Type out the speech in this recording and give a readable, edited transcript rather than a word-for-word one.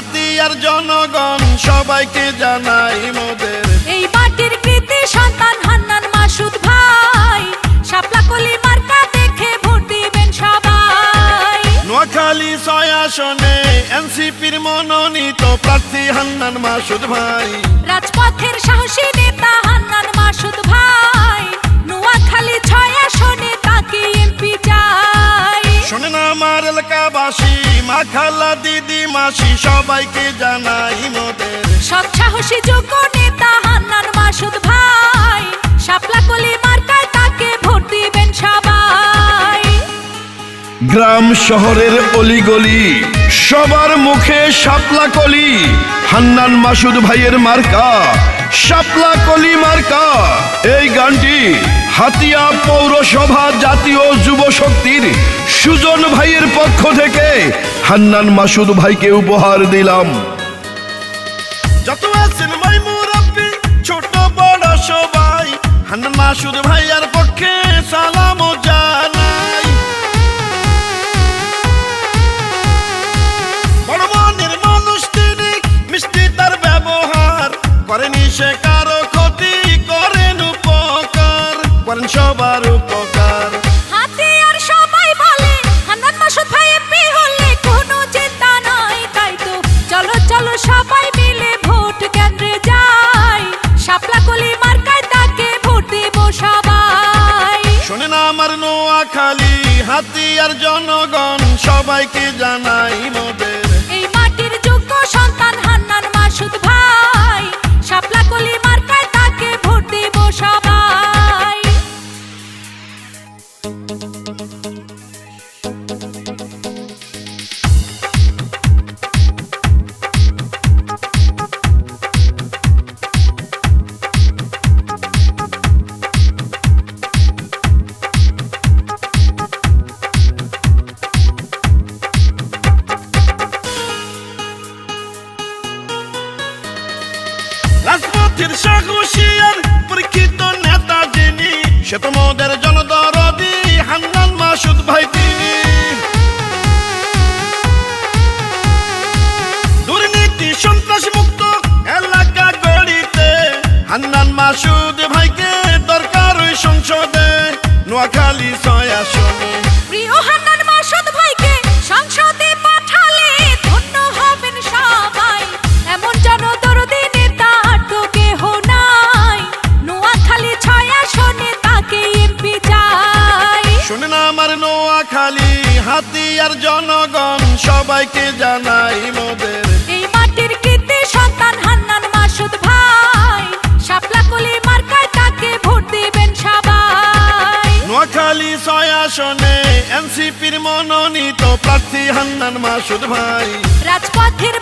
হাতিয়ার জনগণ সবাইকে জানাই মোদের এই মাটির কৃতি সন্তান হান্নান মাসুদ ভাই শাপলা কলি মার্কা দেখে ভোট দিবেন সবাই। নোয়াখালী 6 আসনে এনসিপির মনোনীত প্রার্থী হান্নান মাসুদ ভাই, রাজপথের সাহসী নেতা হান্নান মাসুদ ভাই, নোয়াখালী 6 আসনে তাকে এমপি চাই। শোনেন আমার এলাকাবাসী, মা খালা দিদি মাসি সবাইকে জানাই মোদের সৎ সাহসী যোগ্য নেতা হান্নান মাসুদ ভাই, শাপলা কলি মার্কায় তাকে ভোট দিবেন সবাই। গ্রাম শহরের অলিগলি সবার মুখে শাপলা কলি, হান্নান মাসুদ ভাইয়ের মার্কা শাপলা কলি মার্কা। এই গানটি হাতিয়া পৌরসভা জাতীয় যুব শক্তির সুজন ভাইয়ের পক্ষ থেকে হান্নান মাসুদ ভাইকে উপহার দিলাম। যত আছেন ভাই মুরব্বি ছোট বড় সবাই, হান্নান মাসুদ ভাইয়ার পক্ষে সালাম জানাই। বড় মনের মানুষ তিনি, মিষ্টি তার ব্যবহার, করেনি সে কারো ক্ষতি, করেন উপকার, করেন সবার উপকার। হাতিয়ার সবাই বলে হান্নান মাসুদ ভাই এমপি হলে কোনো চিন্তা নাই, তাই তো চলো চলো সবাই মিলে ভোট কেন্দ্রে যাই, শাপলা কলি মার্কায় তাকে ভোট দেব সবাই। শোনেন আমার নোয়াখালী হাতিয়ার জনগণ সবাইকে জানাই মোদের এই মাটির যোগ্য সন্তান হান্নান মাসুদ ভাই, শাপলা কলি মার্কায় তাকে ভোট দেব সবাই। রাজপথের সাহসী আর পরীক্ষিত নেতা যিনি, সে তো মোদের জনদরদি হান্নান মাসুদ ভাই তিনি। দুর্নীতি সন্ত্রাস মুক্ত এলাকা গড়িতে হান্নান মাসুদ ভাইকে দরকার ওই সংসদে, নোয়াখালী 6 আসনে। প্রিয় হান্নান মাসুদ ভাইকে সংসদে পাঠালে ধন্য হবেন সবাই, এমন জনদরদি নেতা আর তো কেহ নাই, নোয়াখালী 6 আসনে তাকে এমপি চাই। শোনেন আমার নোয়াখালী হাতিয়ার জনগণ সবাইকে জানাই মোদের এই মাটির কৃতি সন্তান হান্নান মাসুদ ভাই, শাপলা কলি মার্কায় তাকে ভোট দিবেন সবাই। নোয়াখালী 6 আসনে এনসিপির মনোনীত প্রার্থী হান্নান মাসুদ ভাই, রাজপথের